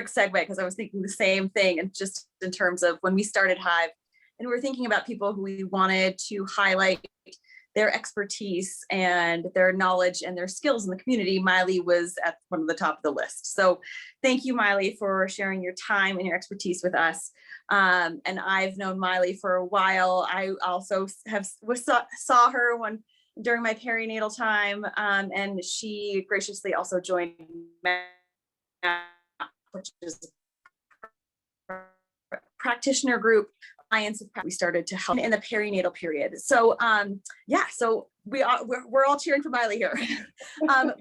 segue, because I was thinking the same thing, and just in terms of when we started Hive, and we were thinking about people who we wanted to highlight their expertise and their knowledge and their skills in the community, Maile was at one of the top of the list. So thank you, Maile, for sharing your time and your expertise with us. And I've known Maile for a while. I also saw her during my perinatal time, and she graciously also joined which is a practitioner group. We started to help in the perinatal period. So yeah, so we're all cheering for Maile here.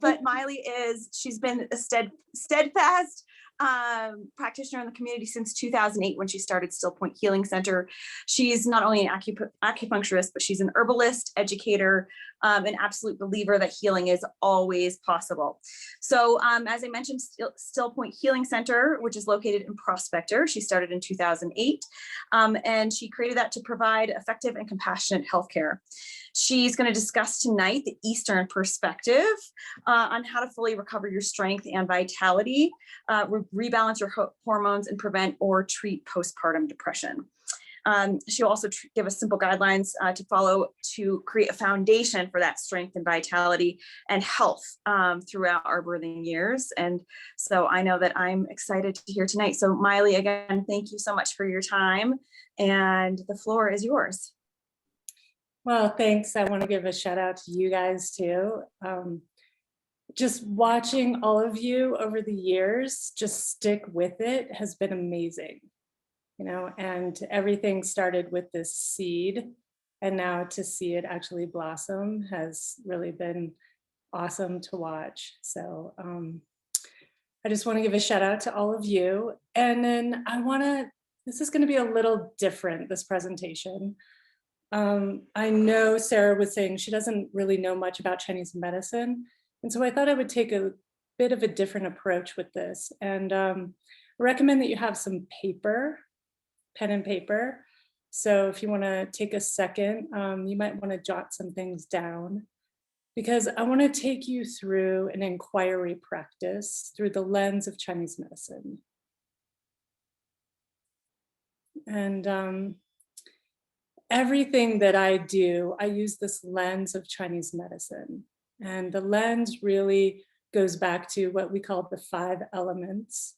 But Maile she's been a steadfast practitioner in the community since 2008, when she started Stillpoint Healing Center. She's not only an acupuncturist, but she's an herbalist, educator, an absolute believer that healing is always possible. So as I mentioned, Stillpoint Healing Center, which is located in Prospector, she started in 2008, and she created that to provide effective and compassionate healthcare. She's going to discuss tonight the Eastern perspective on how to fully recover your strength and vitality, rebalance your hormones, and prevent or treat postpartum depression. She'll also give us simple guidelines to follow to create a foundation for that strength and vitality and health throughout our birthing years. And so I know that I'm excited to hear tonight. So Maile, again, thank you so much for your time, and the floor is yours. Well, thanks. I want to give a shout out to you guys too. Just watching all of you over the years, just stick with it, has been amazing. You know, and everything started with this seed, and now to see it actually blossom has really been awesome to watch. So I just want to give a shout out to all of you. And then this is going to be a little different, this presentation. I know Sarah was saying she doesn't really know much about Chinese medicine. And so I thought I would take a bit of a different approach with this. And recommend that you have some paper, pen and paper. So if you want to take a second, you might want to jot some things down, because I want to take you through an inquiry practice through the lens of Chinese medicine. And everything that I do, I use this lens of Chinese medicine. And the lens really goes back to what we call the 5 elements.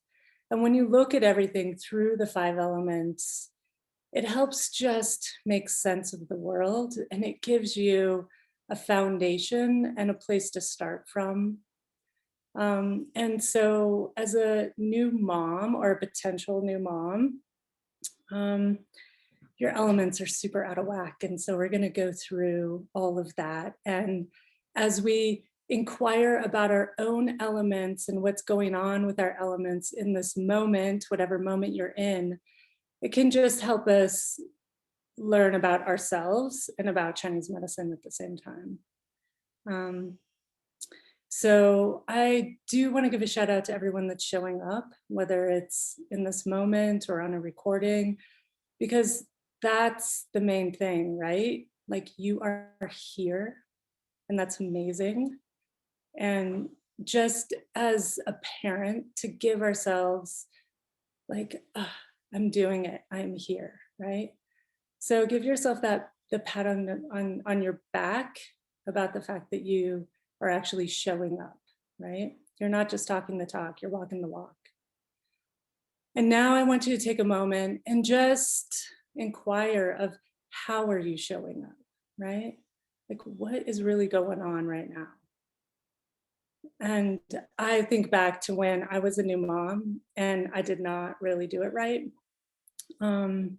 And when you look at everything through the 5 elements, it helps just make sense of the world, and it gives you a foundation and a place to start from. And so as a new mom or a potential new mom, your elements are super out of whack. And so we're going to go through all of that. And as we inquire about our own elements and what's going on with our elements in this moment, whatever moment you're in, it can just help us learn about ourselves and about Chinese medicine at the same time. So I do want to give a shout out to everyone that's showing up, whether it's in this moment or on a recording, because that's the main thing, right? Like, you are here, and that's amazing. And just as a parent, to give ourselves like, I'm doing it, I'm here, right? So give yourself the pat on your back about the fact that you are actually showing up, right? You're not just talking the talk, you're walking the walk. And now I want you to take a moment and just inquire of, how are you showing up, right? Like, what is really going on right now? And I think back to when I was a new mom and I did not really do it right. And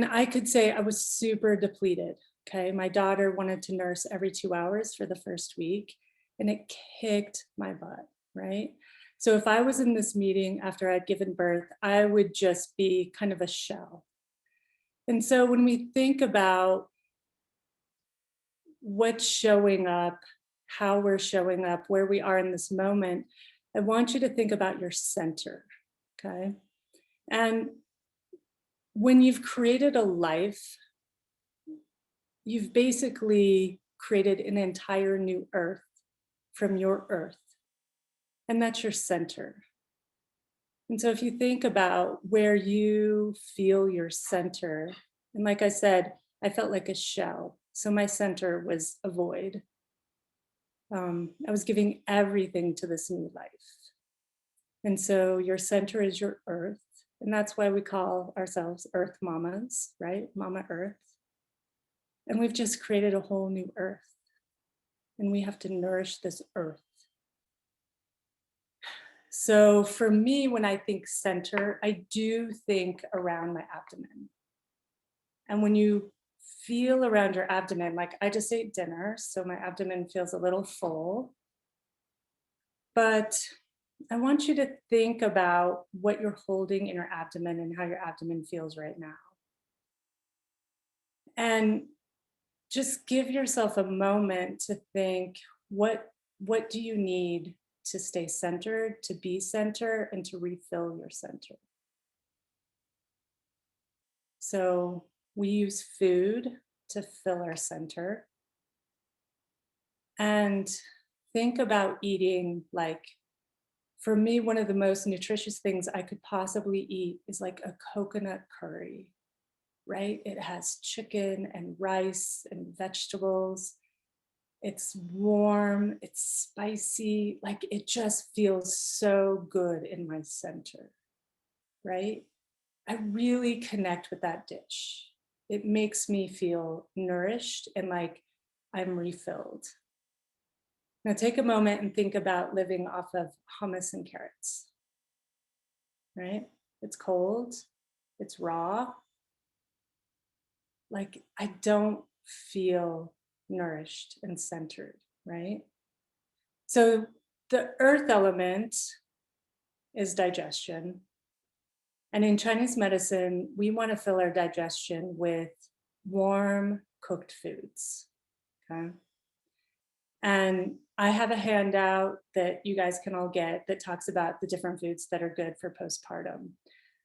I could say I was super depleted. Okay. My daughter wanted to nurse every 2 hours for the first week, and it kicked my butt, right? So if I was in this meeting after I'd given birth, I would just be kind of a shell. And so when we think about what's showing up, how we're showing up, where we are in this moment, I want you to think about your center, okay? And when you've created a life, you've basically created an entire new earth from your earth, and that's your center. And so if you think about where you feel your center, and like I said, I felt like a shell. So my center was a void. I was giving everything to this new life. And so your center is your earth. And that's why we call ourselves Earth Mamas, right? Mama Earth. And we've just created a whole new earth. And we have to nourish this earth. So for me, when I think center, I do think around my abdomen. And when you feel around your abdomen, like I just ate dinner, so my abdomen feels a little full. But I want you to think about what you're holding in your abdomen and how your abdomen feels right now. And just give yourself a moment to think, what do you need to stay centered, to be centered, and to refill your center? So we use food to fill our center. And think about eating, like, for me, one of the most nutritious things I could possibly eat is like a coconut curry, right? It has chicken and rice and vegetables. It's warm, it's spicy, like it just feels so good in my center, right? I really connect with that dish. It makes me feel nourished and like I'm refilled. Now take a moment and think about living off of hummus and carrots, right? It's cold, it's raw. Like I don't feel nourished and centered, right? So the earth element is digestion. And in Chinese medicine, we want to fill our digestion with warm cooked foods. Okay. And I have a handout that you guys can all get that talks about the different foods that are good for postpartum.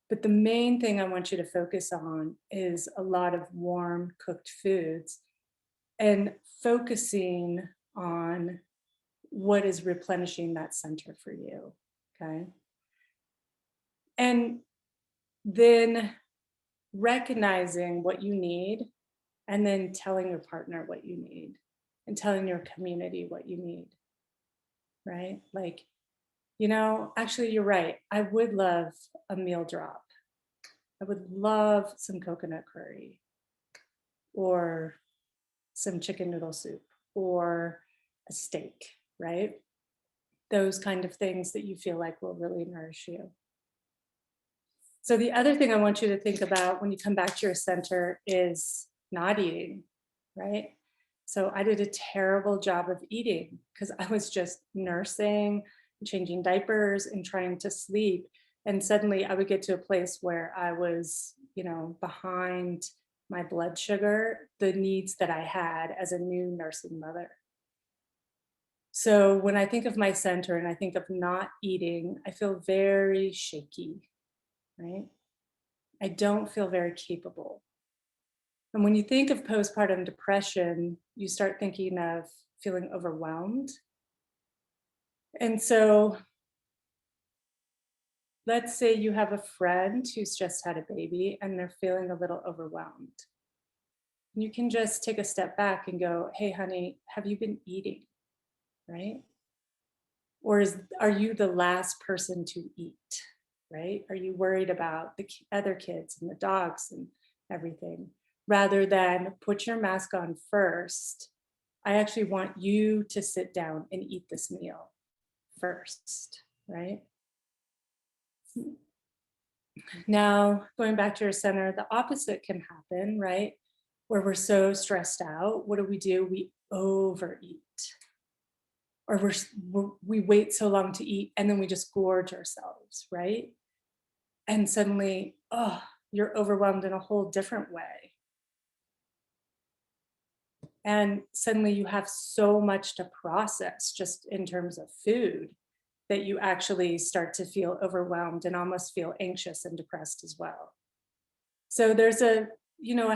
But the main thing I want you to focus on is a lot of warm cooked foods and focusing on what is replenishing that center for you. Okay. And then recognizing what you need and then telling your partner what you need and telling your community what you need, right? Like, actually, you're right. I would love a meal drop. I would love some coconut curry or some chicken noodle soup or a steak, right? Those kind of things that you feel like will really nourish you. So the other thing I want you to think about when you come back to your center is not eating, right? So I did a terrible job of eating because I was just nursing, changing diapers, and trying to sleep. And suddenly I would get to a place where I was, behind my blood sugar, the needs that I had as a new nursing mother. So when I think of my center and I think of not eating, I feel very shaky, right? I don't feel very capable. And when you think of postpartum depression, you start thinking of feeling overwhelmed. And so let's say you have a friend who's just had a baby and they're feeling a little overwhelmed. You can just take a step back and go, hey, honey, have you been eating? Right? Or are you the last person to eat? Right? Are you worried about the other kids and the dogs and everything? Rather than put your mask on first, I actually want you to sit down and eat this meal first, right? Now, going back to your center, the opposite can happen, right? Where we're so stressed out, what do? We overeat. Or we wait so long to eat and then we just gorge ourselves, right? And suddenly, you're overwhelmed in a whole different way. And suddenly you have so much to process just in terms of food that you actually start to feel overwhelmed and almost feel anxious and depressed as well. So there's a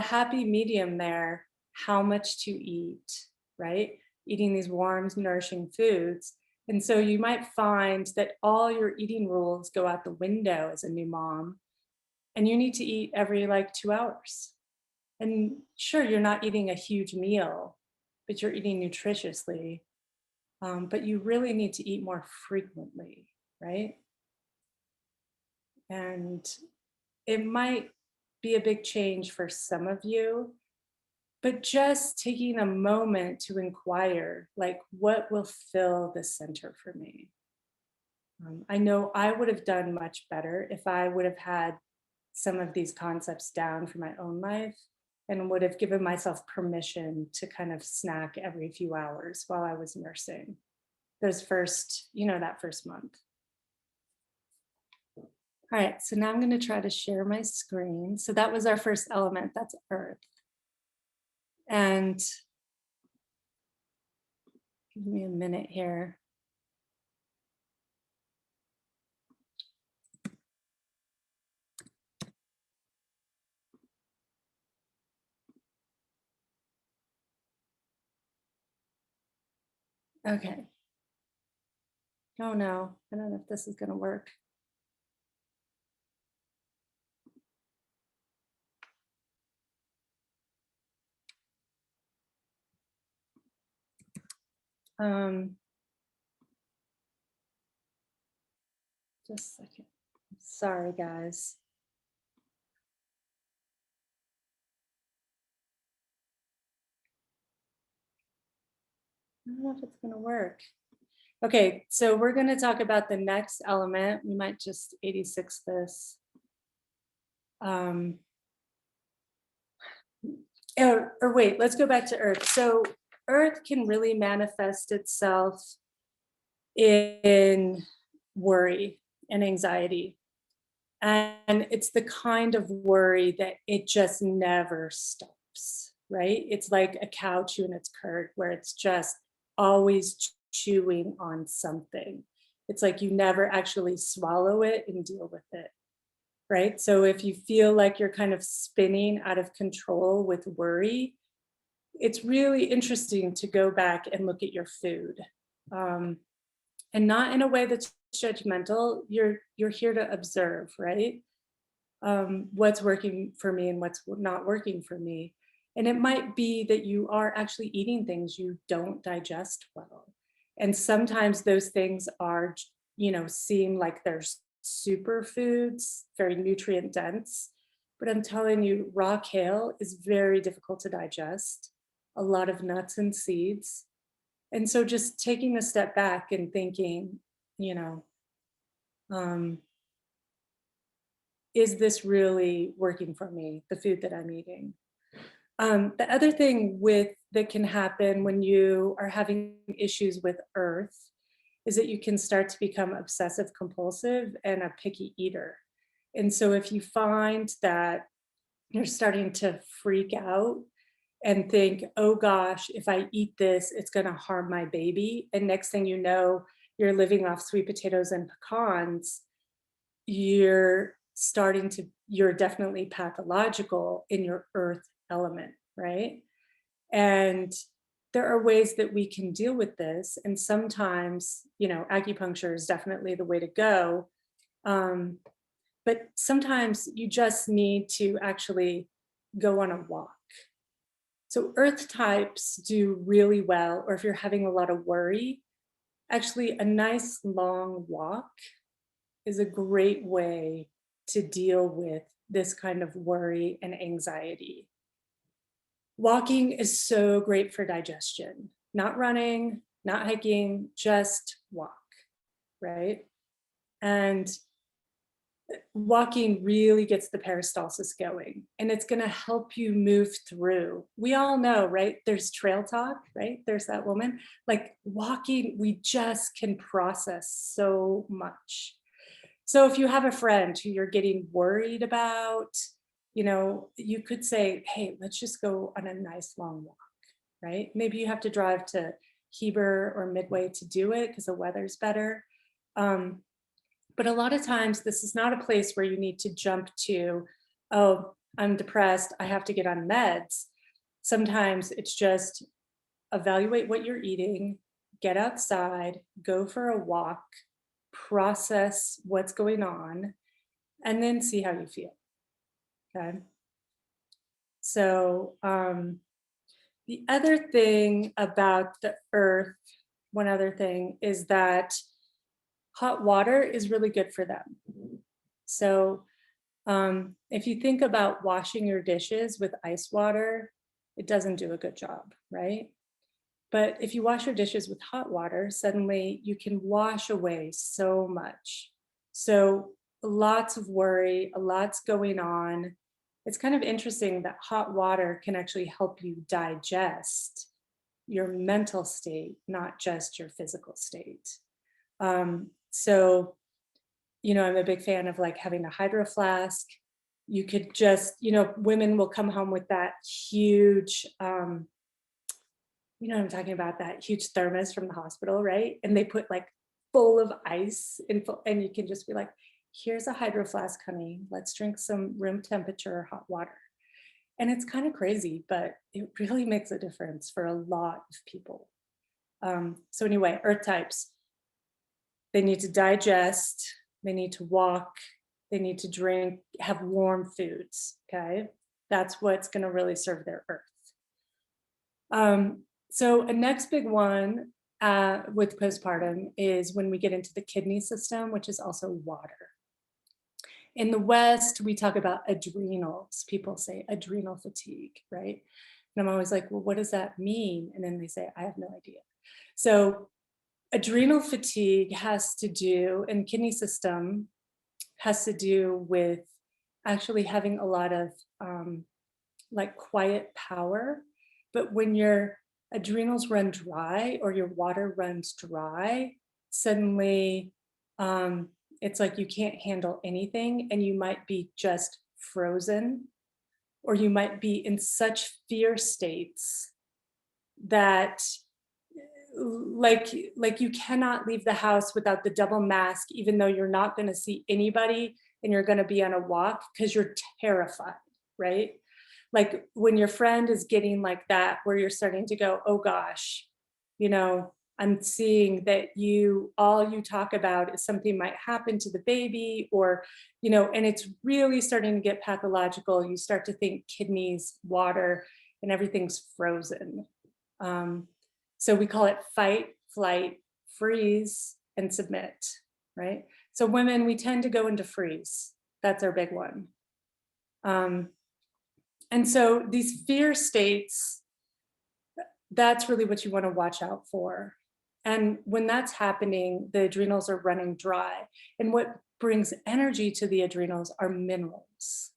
happy medium there, how much to eat, right? Eating these warm, nourishing foods, And so you might find that all your eating rules go out the window as a new mom, and you need to eat every like 2 hours. And sure, you're not eating a huge meal, but you're eating nutritiously. But you really need to eat more frequently, right? And it might be a big change for some of you, but just taking a moment to inquire, like, what will fill the center for me? I know I would have done much better if I would have had some of these concepts down for my own life and would have given myself permission to kind of snack every few hours while I was nursing those first, that first month. All right, so now I'm going to try to share my screen. So that was our first element, that's earth. And give me a minute here. Okay. Oh no, I don't know if this is going to work. Just a second. Sorry, guys. I don't know if it's going to work. Okay, so we're going to talk about the next element. We might just 86 this. Or wait, let's go back to earth. So earth can really manifest itself in worry and anxiety. And it's the kind of worry that it just never stops, right? It's like a cow chewing its cud, where it's just always chewing on something. It's like you never actually swallow it and deal with it, right? So if you feel like you're kind of spinning out of control with worry, it's really interesting to go back and look at your food. And not in a way that's judgmental. You're here to observe, right? What's working for me and what's not working for me. And it might be that you are actually eating things you don't digest well. And sometimes those things are, seem like they're superfoods, very nutrient dense. But I'm telling you, raw kale is very difficult to digest, a lot of nuts and seeds. And so just taking a step back and thinking, um, is this really working for me, the food that I'm eating? The other thing that can happen when you are having issues with earth is that you can start to become obsessive compulsive and a picky eater. And so if you find that you're starting to freak out and think, oh gosh, if I eat this, it's going to harm my baby. And next thing you know, you're living off sweet potatoes and pecans, you're definitely pathological in your earth element, right? And there are ways that we can deal with this. And sometimes, acupuncture is definitely the way to go. But sometimes you just need to actually go on a walk. So earth types do really well, or if you're having a lot of worry, actually a nice long walk is a great way to deal with this kind of worry and anxiety. Walking is so great for digestion, not running, not hiking, just walk, right? And walking really gets the peristalsis going, and it's going to help you move through. We all know, right? There's trail talk, right? There's that woman. Like walking, we just can process so much. So if you have a friend who you're getting worried about, you could say, hey, let's just go on a nice long walk, right? Maybe you have to drive to Heber or Midway to do it because the weather's better. But a lot of times this is not a place where you need to jump to, oh, I'm depressed, I have to get on meds. Sometimes it's just evaluate what you're eating, get outside, go for a walk, process what's going on, and then see how you feel. Okay. So, the other thing about the earth, one other thing is that hot water is really good for them. So, if you think about washing your dishes with ice water, it doesn't do a good job, right? But if you wash your dishes with hot water, suddenly you can wash away so much. So lots of worry, a lot's going on. It's kind of interesting that hot water can actually help you digest your mental state, not just your physical state. So, I'm a big fan of like having a hydro flask. You could just, women will come home with that huge, what I'm talking about, that huge thermos from the hospital, right? And they put like full of ice and you can just be like, here's a hydro flask, honey. Let's drink some room temperature hot water. And it's kind of crazy, but it really makes a difference for a lot of people. So anyway, earth types, they need to digest, they need to walk, they need to drink, have warm foods, okay? That's what's gonna really serve their earth. So a next big one with postpartum is when we get into the kidney system, which is also water. In the West, we talk about adrenals. People say adrenal fatigue, right? And I'm always like, well, what does that mean? And then they say, I have no idea. So adrenal fatigue has to do, and kidney system has to do with actually having a lot of like quiet power. But when your adrenals run dry or your water runs dry, suddenly it's like you can't handle anything and you might be just frozen, or you might be in such fear states that like you cannot leave the house without the double mask, even though you're not going to see anybody and you're going to be on a walk because you're terrified, right? Like when your friend is getting like that, where you're starting to go, oh gosh, I'm seeing that all you talk about is something might happen to the baby, or, and it's really starting to get pathological. You start to think kidneys, water, and everything's frozen. So we call it fight, flight, freeze, and submit, right? So women, we tend to go into freeze. That's our big one. And so these fear states, that's really what you want to watch out for. And when that's happening, the adrenals are running dry. And what brings energy to the adrenals are minerals.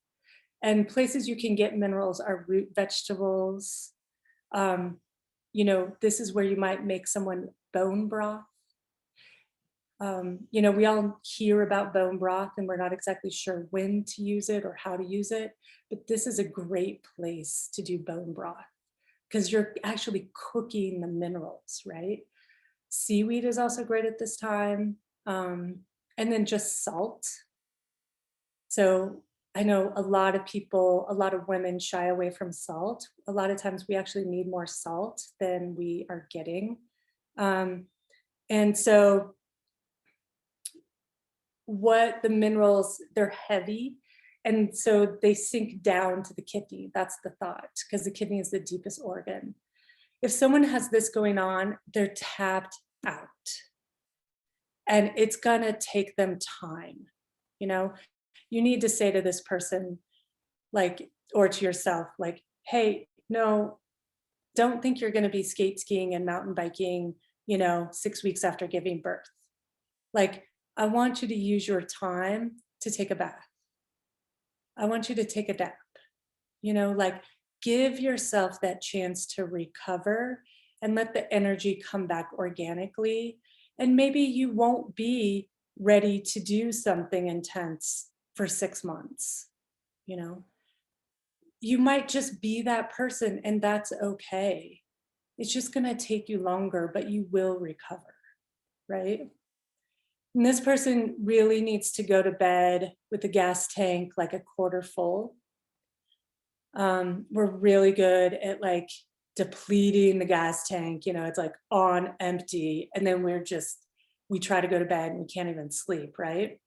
And places you can get minerals are root vegetables. This is where you might make someone bone broth. We all hear about bone broth and we're not exactly sure when to use it or how to use it, but this is a great place to do bone broth because you're actually cooking the minerals, right? Seaweed is also great at this time. And then just salt. So I know a lot of women shy away from salt. A lot of times we actually need more salt than we are getting. And so what the minerals, they're heavy. And so they sink down to the kidney. That's the thought, because the kidney is the deepest organ. If someone has this going on, they're tapped out. And it's gonna take them time. You need to say to this person, like, or to yourself, like, hey, no, don't think you're gonna be skate skiing and mountain biking, 6 weeks after giving birth. Like, I want you to use your time to take a bath. I want you to take a nap, like give yourself that chance to recover and let the energy come back organically. And maybe you won't be ready to do something intense for 6 months, You might just be that person and that's okay. It's just gonna take you longer, but you will recover, right? And this person really needs to go to bed with the gas tank like a quarter full. We're really good at like depleting the gas tank, it's like on empty. And then we try to go to bed and we can't even sleep, right?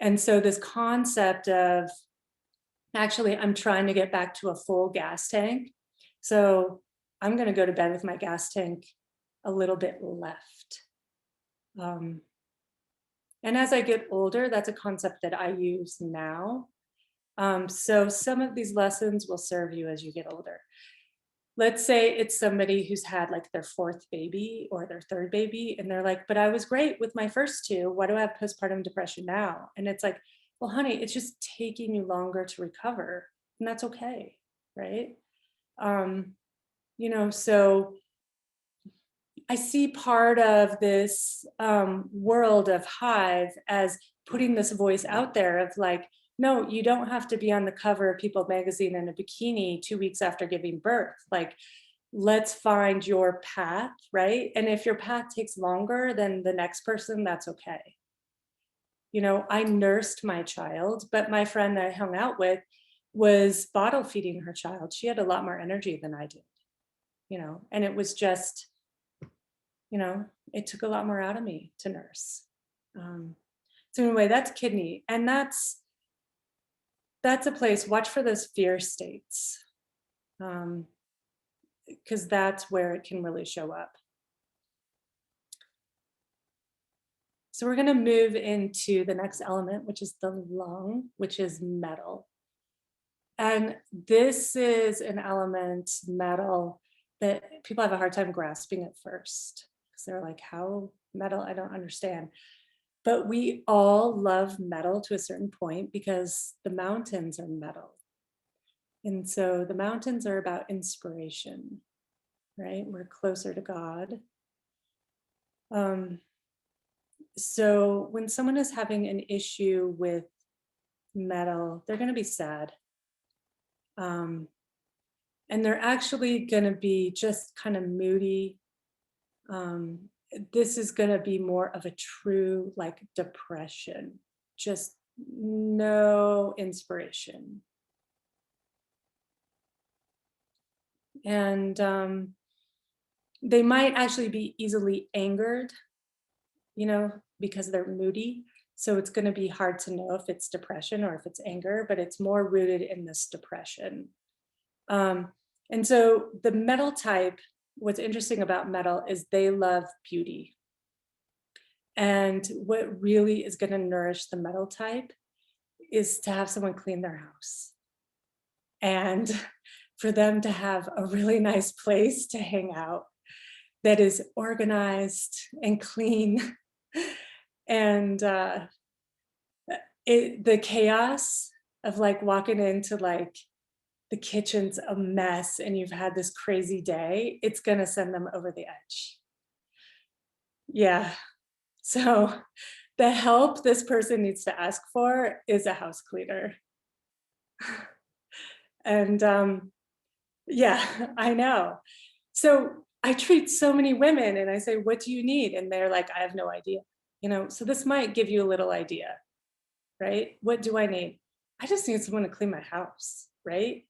And so this concept of, actually, I'm trying to get back to a full gas tank. So I'm going to go to bed with my gas tank a little bit left. And as I get older, that's a concept that I use now. So some of these lessons will serve you as you get older. Let's say it's somebody who's had like their fourth baby or their third baby, and they're like, but I was great with my first two. Why do I have postpartum depression now? And it's like, well, honey, it's just taking you longer to recover, and that's okay, right? So I see part of this world of Hive as putting this voice out there of like, no, you don't have to be on the cover of People magazine in a bikini 2 weeks after giving birth. Like, let's find your path, right? And if your path takes longer than the next person, that's okay. I nursed my child, but my friend that I hung out with was bottle feeding her child. She had a lot more energy than I did, and it was just, it took a lot more out of me to nurse. So anyway, that's kidney. And that's a place, watch for those fear states, because that's where it can really show up. So we're going to move into the next element, which is the lung, which is metal. And this is an element, metal, that people have a hard time grasping at first. Because they're like, how metal? I don't understand. But we all love metal to a certain point because the mountains are metal. And so the mountains are about inspiration, right? We're closer to God. So when someone is having an issue with metal, they're going to be sad. And they're actually going to be just kind of moody. This is going to be more of a true like depression, just no inspiration. And they might actually be easily angered, because they're moody. So it's going to be hard to know if it's depression or if it's anger, but it's more rooted in this depression. And so the metal type, what's interesting about metal is they love beauty. And what really is going to nourish the metal type is to have someone clean their house and for them to have a really nice place to hang out that is organized and clean. And the chaos of like walking into like the kitchen's a mess and you've had this crazy day, it's going to send them over the edge. Yeah. So the help this person needs to ask for is a house cleaner. And yeah, I know. So I treat so many women and I say, what do you need? And they're like, I have no idea. So this might give you a little idea, right? What do I need? I just need someone to clean my house, right?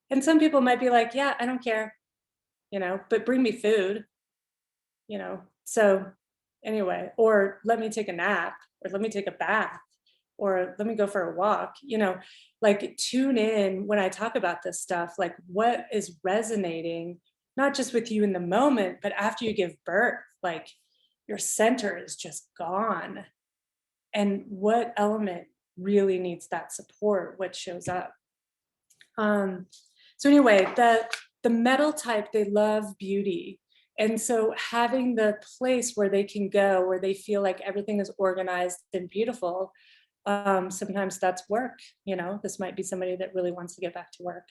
And some people might be like, yeah, I don't care, but bring me food, So anyway, or let me take a nap, or let me take a bath, or let me go for a walk, like tune in when I talk about this stuff, like what is resonating, not just with you in the moment, but after you give birth, like your center is just gone. And what element really needs that support, what shows up. So anyway, the metal type, they love beauty. And so having the place where they can go, where they feel like everything is organized and beautiful, sometimes that's work. This might be somebody that really wants to get back to work.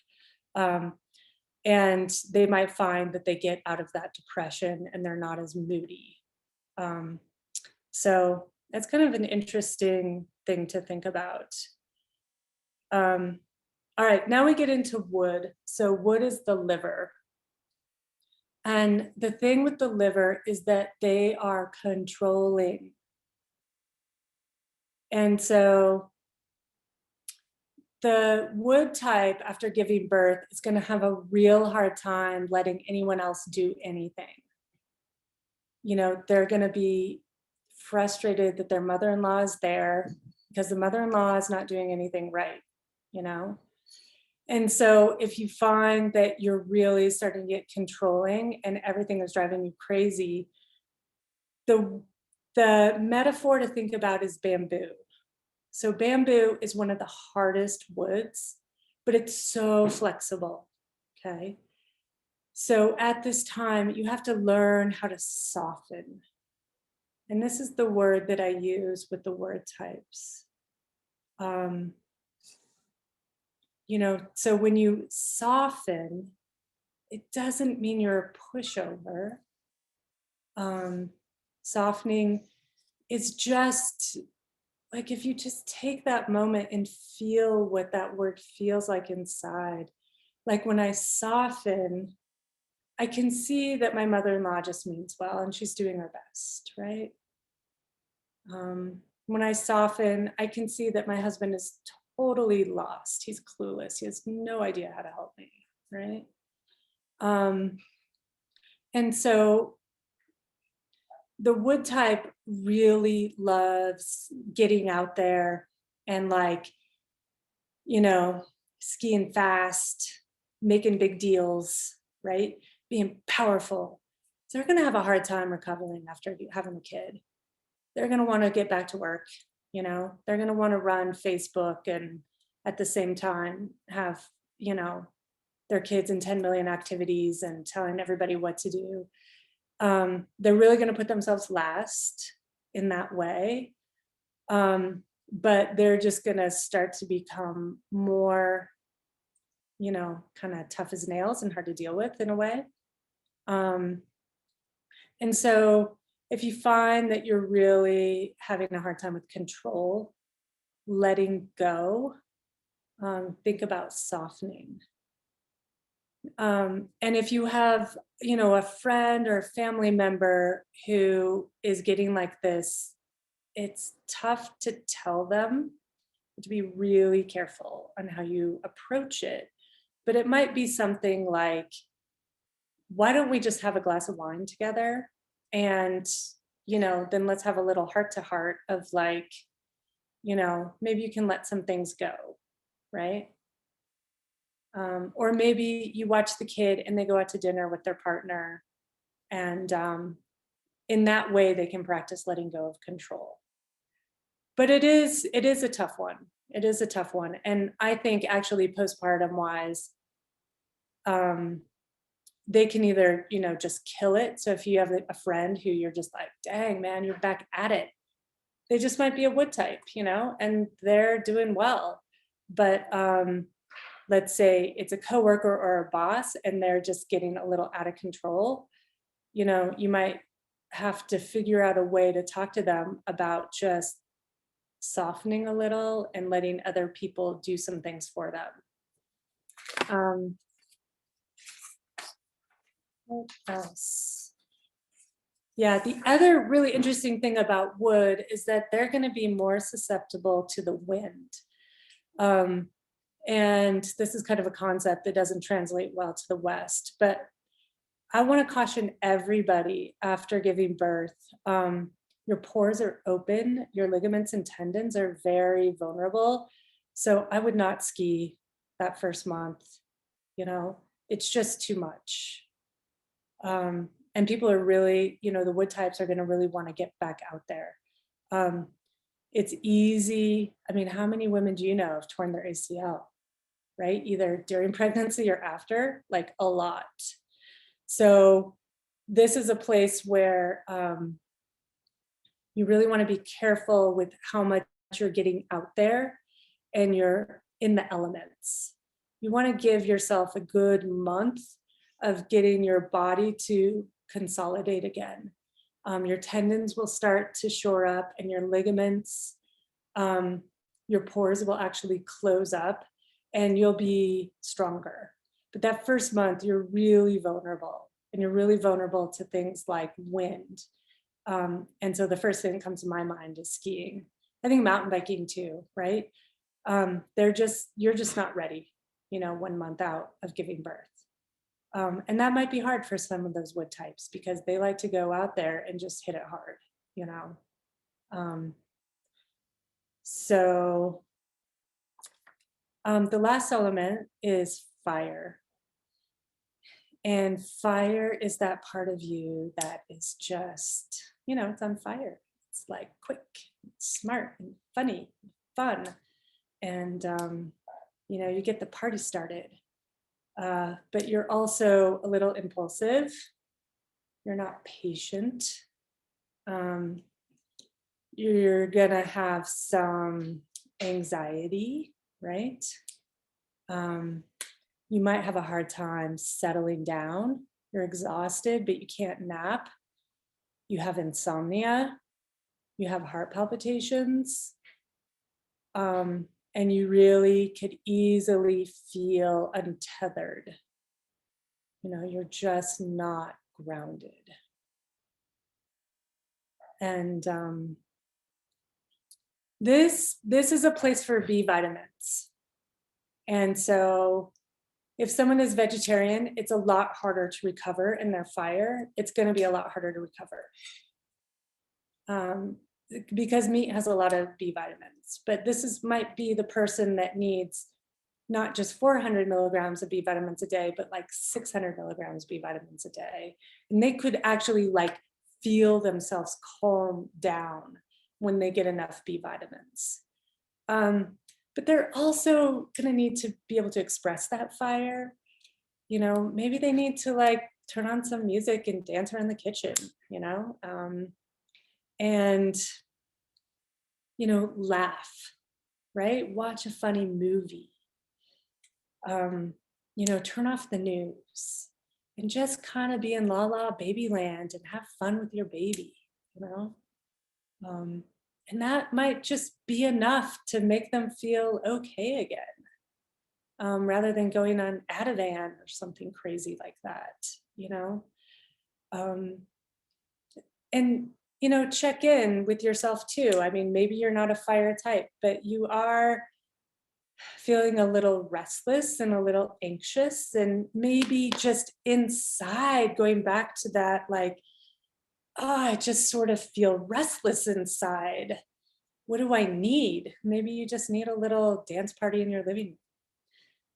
And they might find that they get out of that depression and they're not as moody. So that's kind of an interesting thing to think about. All right, now we get into wood. So wood is the liver. And the thing with the liver is that they are controlling. And so the wood type after giving birth is going to have a real hard time letting anyone else do anything. You know, they're going to be frustrated that their mother-in-law is there because the mother-in-law is not doing anything right, you know? And so if you find that you're really starting to get controlling and everything is driving you crazy, the metaphor to think about is bamboo. So bamboo is one of the hardest woods, but it's so flexible, okay? So at this time, you have to learn how to soften. And this is the word that I use with the word types. You know, so when you soften, it doesn't mean you're a pushover. Softening is just like if you just take that moment and feel what that word feels like inside. Like when I soften, I can see that my mother-in-law just means well and she's doing her best, right? When I soften, I can see that my husband is totally lost. He's clueless. He has no idea how to help me, right? And so the wood type really loves getting out there and like, you know, skiing fast, making big deals, right? Being powerful. So they're going to have a hard time recovering after having a kid. They're going to want to get back to work, you know, they're going to want to run Facebook and at the same time have, you know, their kids in 10 million activities and telling everybody what to do. They're really going to put themselves last in that way. But they're just going to start to become more, you know, kind of tough as nails and hard to deal with in a way. And so if you find that you're really having a hard time with control, letting go, think about softening. And if you have, you know, a friend or a family member who is getting like this, it's tough to tell them, to be really careful on how you approach it. But it might be something like, why don't we just have a glass of wine together? And, you know, then let's have a little heart to heart of like, you know, maybe you can let some things go, right? Or maybe you watch the kid and they go out to dinner with their partner, and in that way they can practice letting go of control. But it is a tough one. It is a tough one, and I think actually postpartum wise, they can either, you know, just kill it. So if you have a friend who you're just like, dang man, you're back at it, they just might be a wood type, you know, and they're doing well. But let's say it's a coworker or a boss and they're just getting a little out of control, you know, you might have to figure out a way to talk to them about just softening a little and letting other people do some things for them. What else? Yeah, the other really interesting thing about wood is that they're going to be more susceptible to the wind. And this is kind of a concept that doesn't translate well to the West, but I want to caution everybody after giving birth. Your pores are open, your ligaments and tendons are very vulnerable. So I would not ski that first month, you know, it's just too much. And people are really, you know, the wood types are going to really want to get back out there. It's easy. I mean, how many women do you know have torn their ACL, right? Either during pregnancy or after, like a lot. So this is a place where you really want to be careful with how much you're getting out there and you're in the elements. You want to give yourself a good month of getting your body to consolidate again. Your tendons will start to shore up and your ligaments, your pores will actually close up and you'll be stronger. But that first month, you're really vulnerable, and you're really vulnerable to things like wind. And so the first thing that comes to my mind is skiing. I think mountain biking too, right? you're just not ready, 1 month out of giving birth. And that might be hard for some of those wood types because they like to go out there and just hit it hard, you know. So the last element is fire. And fire is that part of you that is just, it's on fire. It's like quick, smart, and funny, fun. And, you get the party started. But you're also a little impulsive. You're not patient. You're gonna have some anxiety, right? You might have a hard time settling down. You're exhausted, but you can't nap. You have insomnia. You have heart palpitations. And you really could easily feel untethered. You're just not grounded. And this is a place for B vitamins. And so if someone is vegetarian, it's a lot harder to recover in their fire. It's going to be a lot harder to recover. Because meat has a lot of B vitamins, but might be the person that needs not just 400 milligrams of B vitamins a day, but like 600 milligrams B vitamins a day. And they could actually feel themselves calm down when they get enough B vitamins. But they're also gonna need to be able to express that fire. Maybe they need to turn on some music and dance around the kitchen, and laugh, right? Watch a funny movie, turn off the news and just kind of be in la la baby land and have fun with your baby, and that might just be enough to make them feel okay again, rather than going on Ativan or something crazy like that, and check in with yourself too. I mean, maybe you're not a fire type, but you are feeling a little restless and a little anxious, and maybe just inside going back to that, I just sort of feel restless inside. What do I need? Maybe you just need a little dance party in your living room.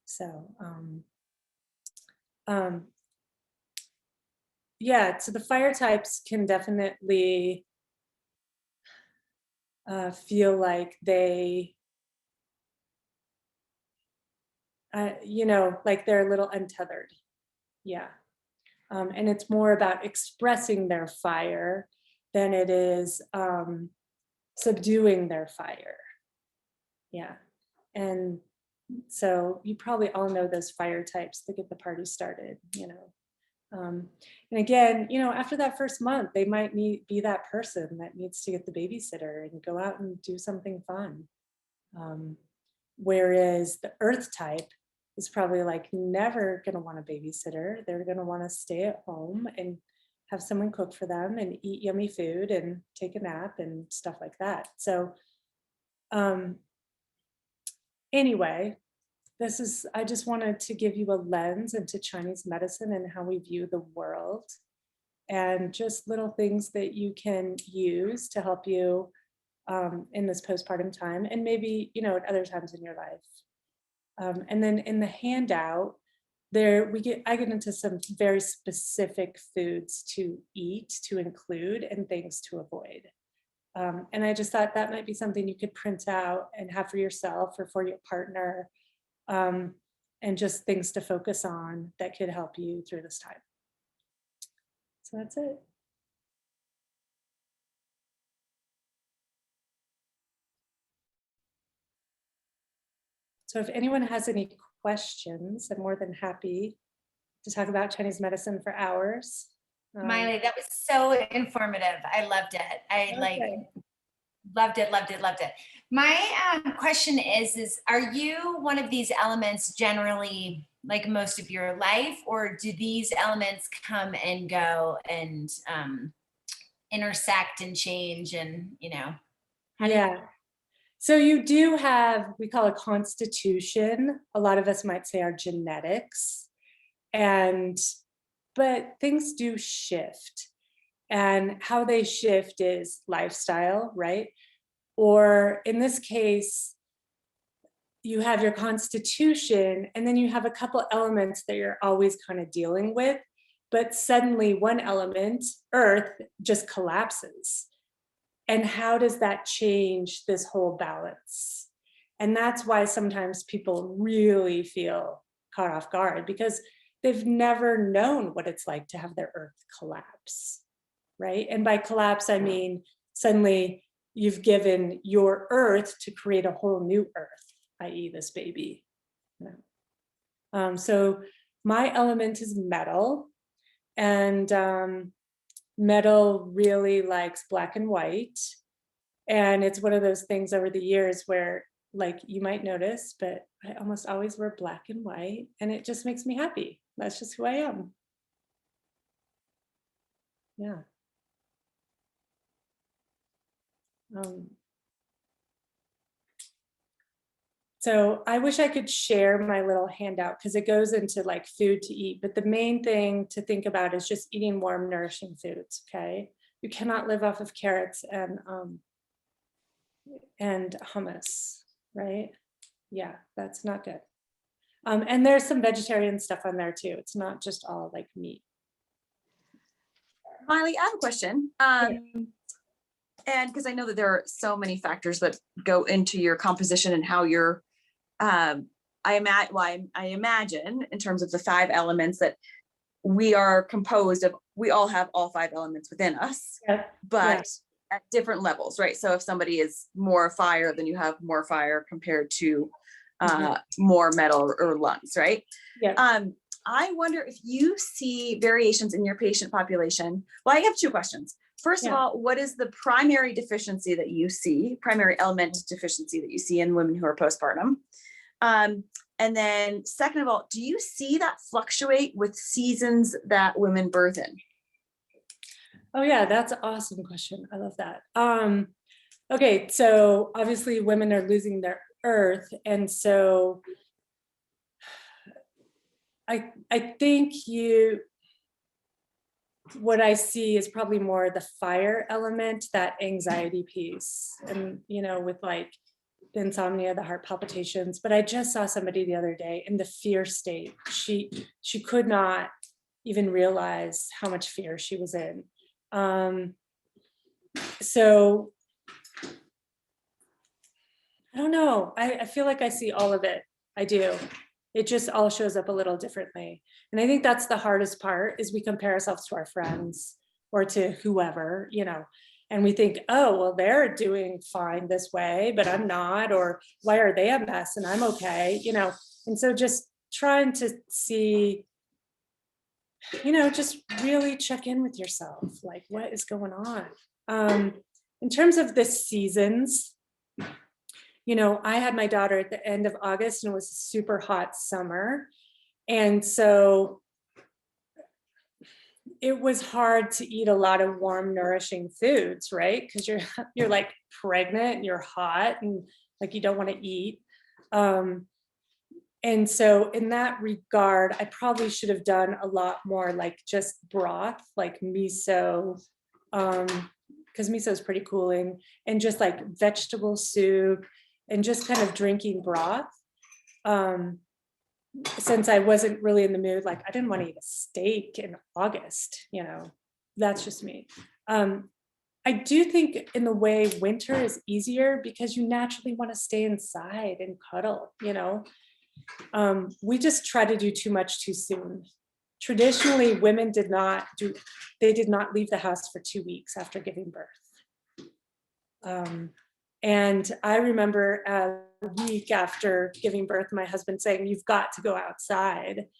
So, yeah, so the fire types can definitely feel like they, like they're a little untethered. Yeah. And it's more about expressing their fire than it is subduing their fire. Yeah. And so you probably all know those fire types that get the party started, and again, after that first month, they might be that person that needs to get the babysitter and go out and do something fun. Whereas the earth type is probably never going to want a babysitter. They're going to want to stay at home and have someone cook for them and eat yummy food and take a nap and stuff like that. So anyway, I just wanted to give you a lens into Chinese medicine and how we view the world, and just little things that you can use to help you in this postpartum time, and maybe, at other times in your life. And then in the handout, I get into some very specific foods to eat, to include, and things to avoid. And I just thought that might be something you could print out and have for yourself or for your partner, and just things to focus on that could help you through this time. So that's it. So if anyone has any questions, I'm more than happy to talk about Chinese medicine for hours. Maile, that was so informative. I loved it. Loved it. My question is are you one of these elements generally most of your life, or do these elements come and go and intersect and change and, how do you? So you do have, we call it constitution. A lot of us might say our genetics. But things do shift. And how they shift is lifestyle, right? Or in this case, you have your constitution, and then you have a couple elements that you're always kind of dealing with. But suddenly one element, earth, just collapses. And how does that change this whole balance? And that's why sometimes people really feel caught off guard, because they've never known what it's like to have their earth collapse, right? And by collapse, I mean, suddenly you've given your earth to create a whole new earth, i.e. this baby. So my element is metal, and metal really likes black and white. And it's one of those things over the years where, like, you might notice, but I almost always wear black and white, and it just makes me happy. That's just who I am. Yeah. So I wish I could share my little handout, because it goes into like food to eat, but the main thing to think about is just eating warm, nourishing foods, okay? You cannot live off of carrots and hummus, right? Yeah, that's not good. And there's some vegetarian stuff on there too. It's not just all like meat. Maile, I have a question. And because I know that there are so many factors that go into your composition and how you're, I imagine in terms of the 5 elements that we are composed of, we all have all 5 elements within us, but at different levels, right? So if somebody is more fire, then you have more fire compared to more metal or lungs, right? I wonder if you see variations in your patient population. Well, I have 2 questions. First of all, what is the primary deficiency that you see, primary element deficiency that you see in women who are postpartum? And then second of all, do you see that fluctuate with seasons that women birth in? Oh yeah, that's an awesome question. I love that. Okay, so obviously women are losing their earth. And so I think what I see is probably more the fire element, that anxiety piece, and with like the insomnia, the heart palpitations. But I just saw somebody the other day in the fear state. She could not even realize how much fear she was in. So I don't know. I feel like I see all of it. I do. It just all shows up a little differently. And I think that's the hardest part, is we compare ourselves to our friends or to whoever, and we think, oh, well, they're doing fine this way, but I'm not, or why are they a mess and I'm okay, And so just trying to see, just really check in with yourself, like what is going on. In terms of the seasons, I had my daughter at the end of August, and it was a super hot summer. And so it was hard to eat a lot of warm, nourishing foods, right? Because you're like pregnant and you're hot and like you don't want to eat. And so in that regard, I probably should have done a lot more like just broth, like miso, because miso is pretty cooling, and just like vegetable soup, and just kind of drinking broth. Since I wasn't really in the mood, like I didn't want to eat a steak in August, that's just me. I do think in the way winter is easier because you naturally want to stay inside and cuddle, we just try to do too much too soon. Traditionally, women did not leave the house for 2 weeks after giving birth. And I remember a week after giving birth, my husband saying, "You've got to go outside,"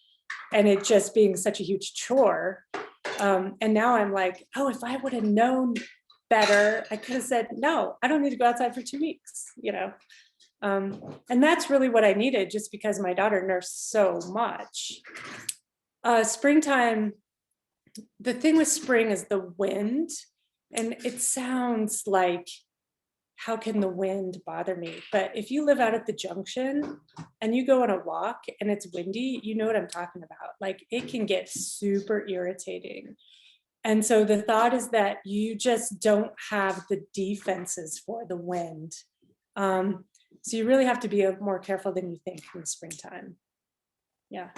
and it just being such a huge chore. And now I'm like, oh, if I would have known better, I could have said, no, I don't need to go outside for 2 weeks, and that's really what I needed, just because my daughter nursed so much. Springtime, the thing with spring is the wind, and it sounds like how can the wind bother me? But if you live out at the junction and you go on a walk and it's windy, you know what I'm talking about. Like it can get super irritating. And so the thought is that you just don't have the defenses for the wind. So you really have to be more careful than you think in the springtime. Yeah.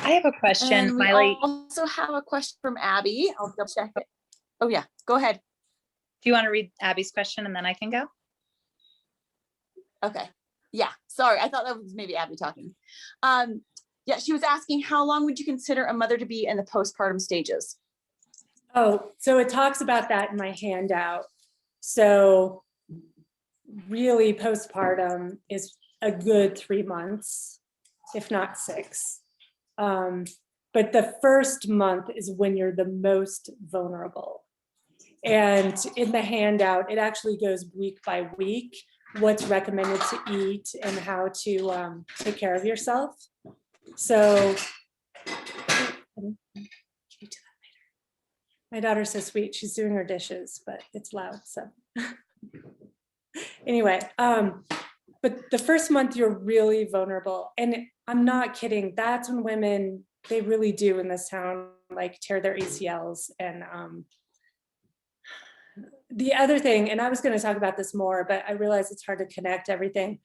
I have a question, And we Miley. also have a question from Abby. I'll double check it. Oh yeah, go ahead. Do you want to read Abby's question and then I can go? Okay. Yeah, sorry. I thought that was maybe Abby talking. Yeah, she was asking, how long would you consider a mother to be in the postpartum stages? Oh, so it talks about that in my handout. So really postpartum is a good 3 months, if not 6. But the first month is when you're the most vulnerable. And in the handout, it actually goes week by week, what's recommended to eat and how to take care of yourself. So my daughter's so sweet. She's doing her dishes, but it's loud. So anyway, but the first month you're really vulnerable. And I'm not kidding. That's when women, they really do in this town, like tear their ACLs. And the other thing, and I was going to talk about this more, but I realize it's hard to connect everything.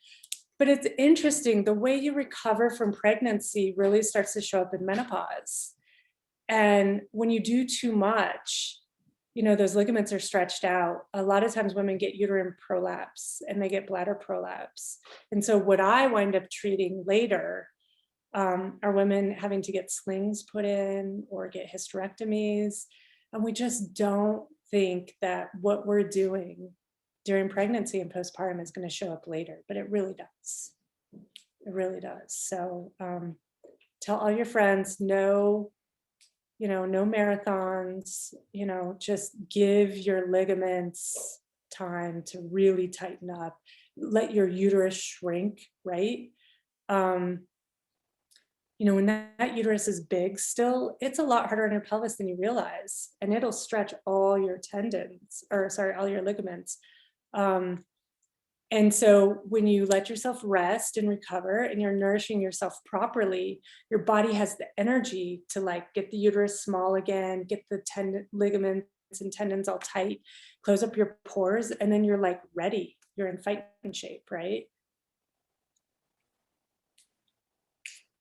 But it's interesting, the way you recover from pregnancy really starts to show up in menopause. And when you do too much, you know, those ligaments are stretched out. A lot of times women get uterine prolapse and they get bladder prolapse. And so what I wind up treating later are women having to get slings put in or get hysterectomies. And we just don't think that what we're doing during pregnancy and postpartum is going to show up later, but it really does. It really does. So tell all your friends, no marathons, just give your ligaments time to really tighten up, let your uterus shrink, right? When that uterus is big still, it's a lot harder on your pelvis than you realize, and it'll stretch all your all your ligaments. And so when you let yourself rest and recover and you're nourishing yourself properly, your body has the energy to like get the uterus small again, get the ligaments and tendons all tight, close up your pores, and then you're like ready. You're in fighting shape, right?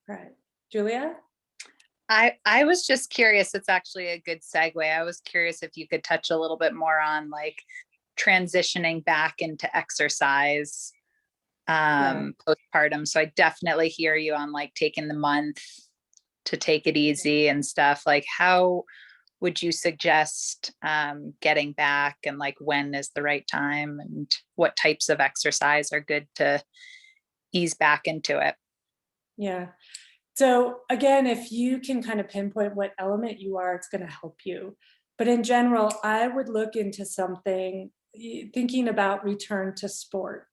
Right. Julia? I was just curious. It's actually a good segue. I was curious if you could touch a little bit more on like transitioning back into exercise postpartum. So I definitely hear you on like taking the month to take it easy and stuff. Like how would you suggest getting back, and like when is the right time, and what types of exercise are good to ease back into it? Yeah. So again, if you can kind of pinpoint what element you are, it's going to help you. But in general, I would look into something, thinking about return to sport.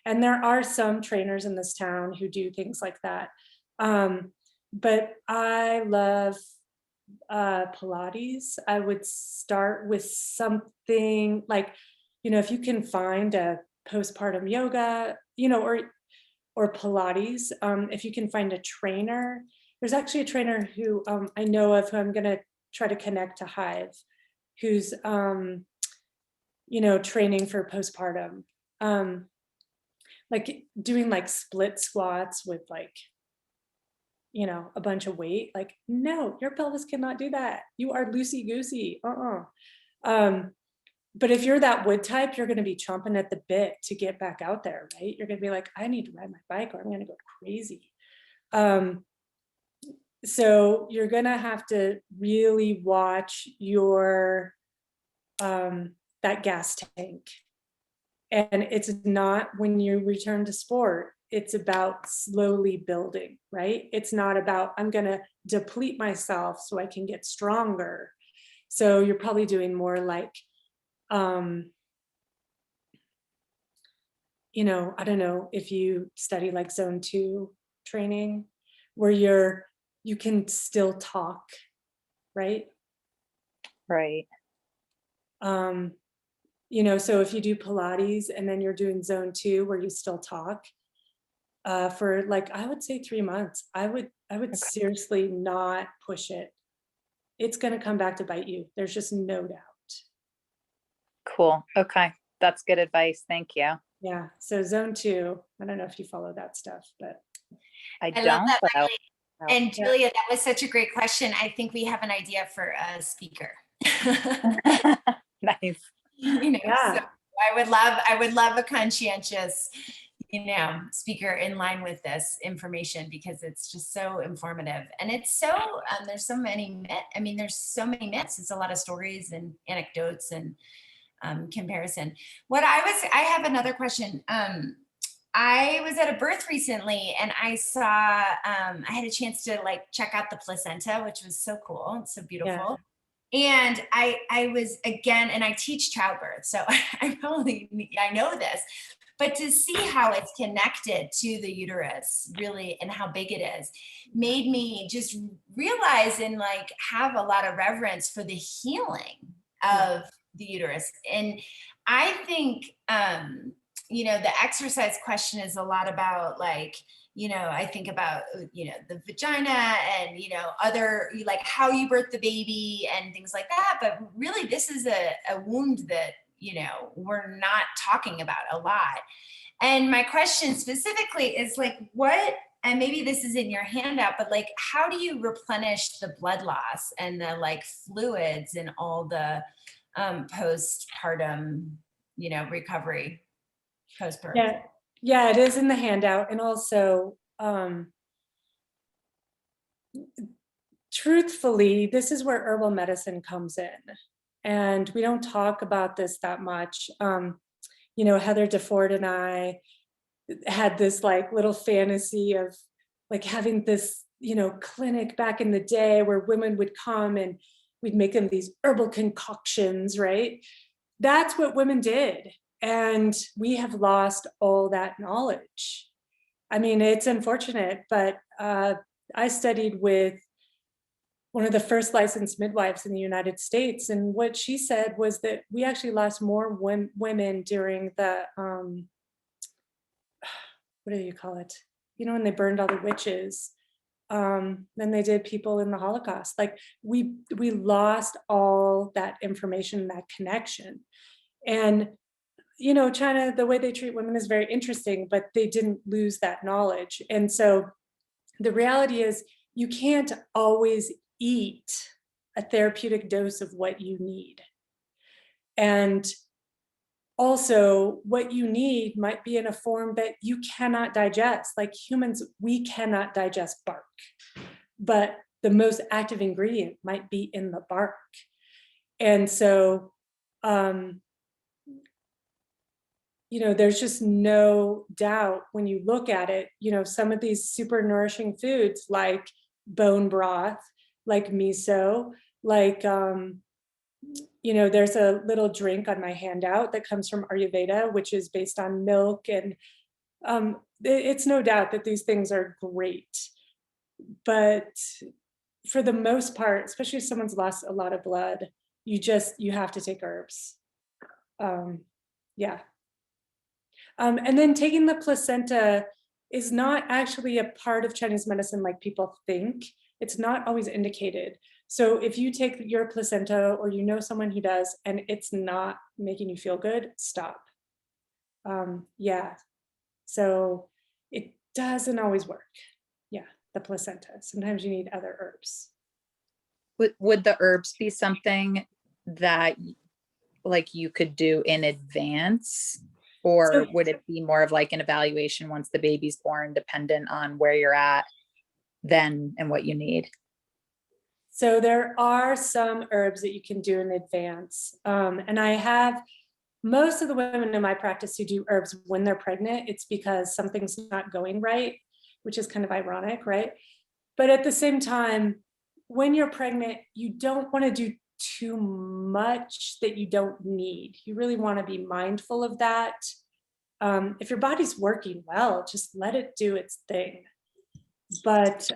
And there are some trainers in this town who do things like that. But I love Pilates. I would start with something like, if you can find a postpartum yoga, or Pilates, if you can find a trainer. There's actually a trainer who I know of, who I'm going to try to connect to Hive, who's training for postpartum, like doing like split squats with like a bunch of weight. Like, no, your pelvis cannot do that. You are loosey goosey. But if you're that wood type, you're going to be chomping at the bit to get back out there, right? You're going to be like, I need to ride my bike or I'm going to go crazy. So you're going to have to really watch your that gas tank. And it's not when you return to sport, it's about slowly building, right? It's not about, I'm going to deplete myself so I can get stronger. So you're probably doing more like, I don't know if you study like zone 2 training, where you can still talk, right? Right. You know, so if you do Pilates and then you're doing zone 2 where you still talk, for like, I would say 3 months, I would seriously not push it. It's going to come back to bite you. There's just no doubt. Cool. Okay. That's good advice. Thank you. Yeah. So zone 2, I don't know if you follow that stuff, but I I love don't, that, but Maile. And Yeah. Julia, that was such a great question. I think we have an idea for a speaker. nice. You know, Yeah. so I would love a conscientious, you know, speaker in line with this information, because it's just so informative. And it's so, there's so many, there's so many myths. It's a lot of stories and anecdotes and comparison. I have another question. I was at a birth recently and I saw, I had a chance to like check out the placenta, which was so cool. It's so beautiful. And I was, again, and I teach childbirth, so I know this, but to see how it's connected to the uterus really and how big it is made me just realize and like have a lot of reverence for the healing of the uterus. And I think, you know, the exercise question is a lot about like, you know, I think about, you know, the vagina and, you know, other, like how you birth the baby and things like that. But really, this is a wound that, you know, we're not talking about a lot. And my question specifically is like, what, and maybe this is in your handout, but like, how do you replenish the blood loss and the like fluids and all the postpartum, you know, recovery post-birth? Yeah, it is in the handout. And also, truthfully, this is where herbal medicine comes in. And we don't talk about this that much. You know, Heather DeFord and I had this like little fantasy of like having this, you know, clinic back in the day where women would come and we'd make them these herbal concoctions, right? That's what women did. And we have lost all that knowledge. I mean, it's unfortunate, but I studied with one of the first licensed midwives in the United States. And what she said was that we actually lost more women during the, what do you call it? You know, when they burned all the witches, than they did people in the Holocaust. Like we lost all that information, that connection. And you know, China, the way they treat women is very interesting, but they didn't lose that knowledge. And so the reality is you can't always eat a therapeutic dose of what you need. And also what you need might be in a form that you cannot digest. Like humans, we cannot digest bark, but the most active ingredient might be in the bark. And so, you know, there's just no doubt when you look at it, you know, some of these super nourishing foods like bone broth, like miso, like, you know, there's a little drink on my handout that comes from Ayurveda, which is based on milk. And it's no doubt that these things are great. But for the most part, especially if someone's lost a lot of blood, you have to take herbs. Yeah. And then taking the placenta is not actually a part of Chinese medicine like people think. It's not always indicated. So if you take your placenta or you know someone who does and it's not making you feel good, stop. Yeah, so it doesn't always work. Yeah, the placenta. Sometimes you need other herbs. Would the herbs be something that like you could do in advance? Or would it be more of like an evaluation once the baby's born, dependent on where you're at then and what you need? So there are some herbs that you can do in advance. And I have most of the women in my practice who do herbs when they're pregnant, it's because something's not going right, which is kind of ironic, right? But at the same time, when you're pregnant, you don't want to do too much that you don't need. You really want to be mindful of that. If your body's working well, just let it do its thing. But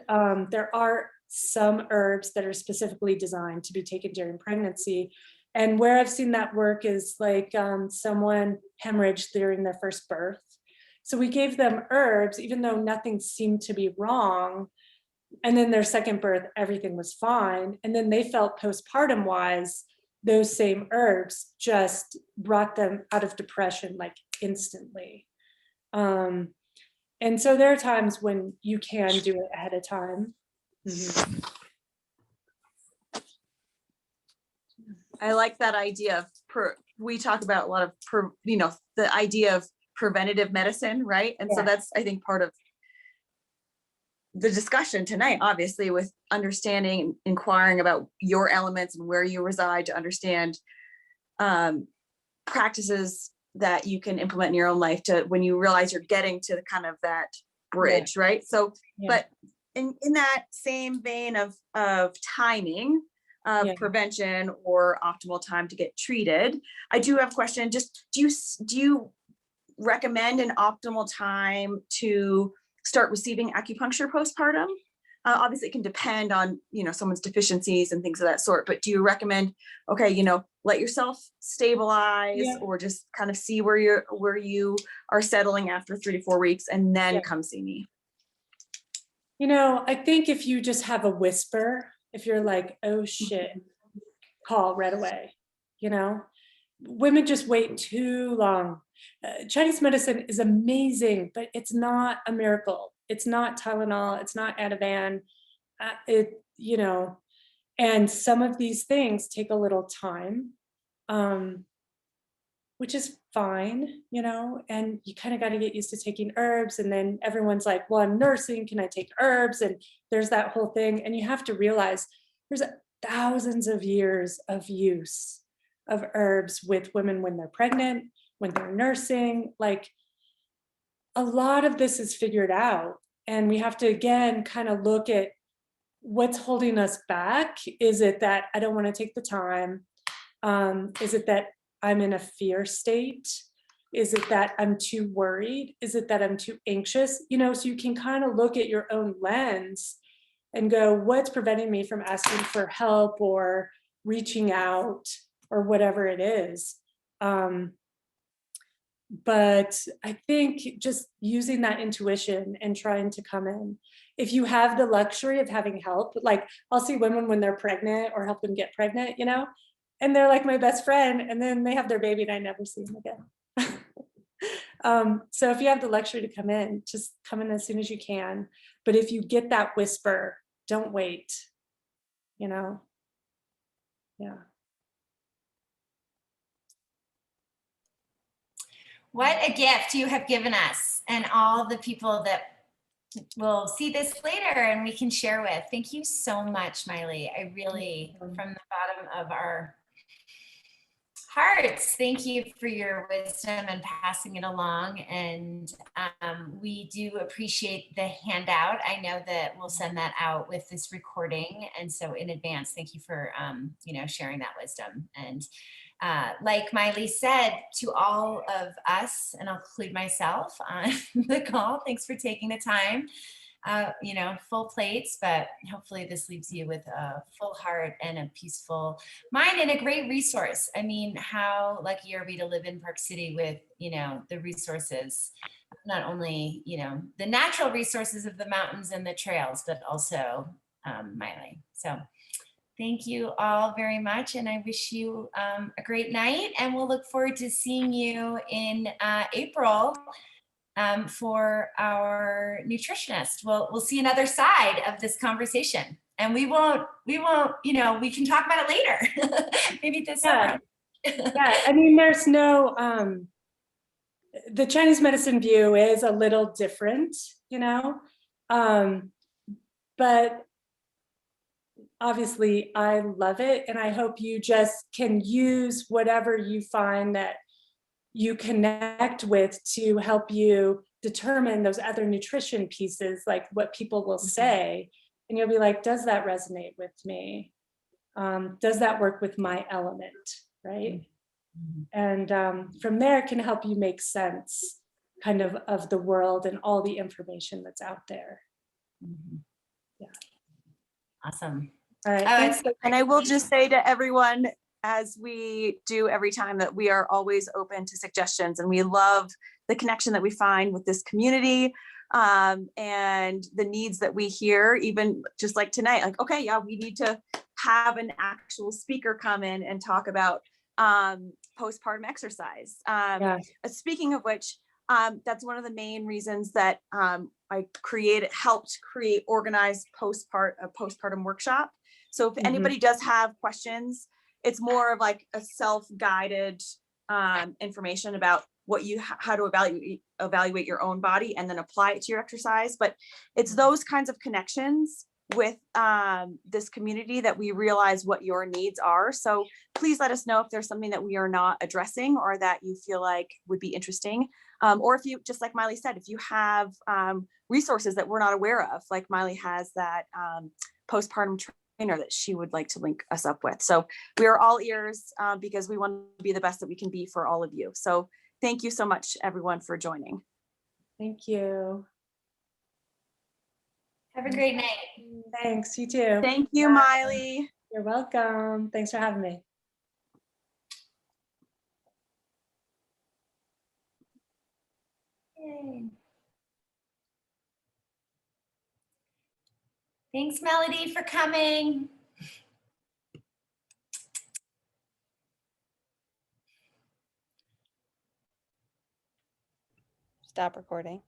there are some herbs that are specifically designed to be taken during pregnancy. And where I've seen that work is like someone hemorrhaged during their first birth. So we gave them herbs, even though nothing seemed to be wrong. And then their second birth, everything was fine. And then they felt postpartum wise, those same herbs just brought them out of depression like instantly. And so there are times when you can do it ahead of time. Mm-hmm. I like that idea of we talk about a lot of the idea of preventative medicine, right? And so that's, I think, part of the discussion tonight, obviously, with understanding and inquiring about your elements and where you reside, to understand practices that you can implement in your own life, to when you realize you're getting to the kind of that bridge, right? So, but in that same vein of timing, prevention or optimal time to get treated, I do have a question. Just do you recommend an optimal time to start receiving acupuncture postpartum? Obviously it can depend on, someone's deficiencies and things of that sort, but do you recommend, okay, let yourself stabilize or just kind of see where you are settling after 3 to 4 weeks and then come see me? I think if you just have a whisper, if you're like, oh shit, call right away. Women just wait too long. Chinese medicine is amazing, but it's not a miracle. It's not Tylenol. It's not Ativan. And some of these things take a little time, which is fine, and you kind of got to get used to taking herbs. And then everyone's like, well, I'm nursing. Can I take herbs? And there's that whole thing. And you have to realize there's thousands of years of use of herbs with women when they're pregnant, when they're nursing. Like, a lot of this is figured out. And we have to, again, kind of look at what's holding us back. Is it that I don't want to take the time? Is it that I'm in a fear state? Is it that I'm too worried? Is it that I'm too anxious? So you can kind of look at your own lens and go, what's preventing me from asking for help or reaching out or whatever it is? But I think just using that intuition and trying to come in. If you have the luxury of having help, like I'll see women when they're pregnant or help them get pregnant, and they're like my best friend, and then they have their baby and I never see them again. So if you have the luxury to come in, just come in as soon as you can. But if you get that whisper, don't wait, Yeah. What a gift you have given us and all the people that will see this later and we can share with. Thank you so much, Maile. I really, from the bottom of our hearts, thank you for your wisdom and passing it along. And we do appreciate the handout. I know that we'll send that out with this recording. And so in advance, thank you for, sharing that wisdom. And like Maile said, to all of us, and I'll include myself on the call, thanks for taking the time. Full plates, but hopefully this leaves you with a full heart and a peaceful mind and a great resource. I mean, how lucky are we to live in Park City with, the resources, not only, the natural resources of the mountains and the trails, but also Maile. So thank you all very much. And I wish you a great night, and we'll look forward to seeing you in April for our nutritionist. We'll see another side of this conversation, and we can talk about it later. Maybe this summer. I mean, there's no, the Chinese medicine view is a little different, but obviously I love it. And I hope you just can use whatever you find that you connect with to help you determine those other nutrition pieces, like what people will say. And you'll be like, does that resonate with me? Does that work with my element, right? And from there, it can help you make sense kind of the world and all the information that's out there. Yeah. Awesome. All right. Thanks. And I will just say to everyone, as we do every time, that we are always open to suggestions, and we love the connection that we find with this community, and the needs that we hear, even just like tonight, like, okay, yeah, we need to have an actual speaker come in and talk about postpartum exercise. Speaking of which, that's one of the main reasons that I helped organize a postpartum workshop. So if anybody does have questions, it's more of like a self-guided information about how to evaluate your own body and then apply it to your exercise. But it's those kinds of connections with this community that we realize what your needs are. So please let us know if there's something that we are not addressing or that you feel like would be interesting. Or if you, just like Maile said, if you have resources that we're not aware of, like Maile has that postpartum trainer that she would like to link us up with. So we are all ears because we want to be the best that we can be for all of you. So thank you so much, everyone, for joining. Thank you. Have a great night. Thanks, you too. Thank you, Bye. Maile. You're welcome. Thanks for having me. Yay. Thanks, Melody, for coming. Stop recording.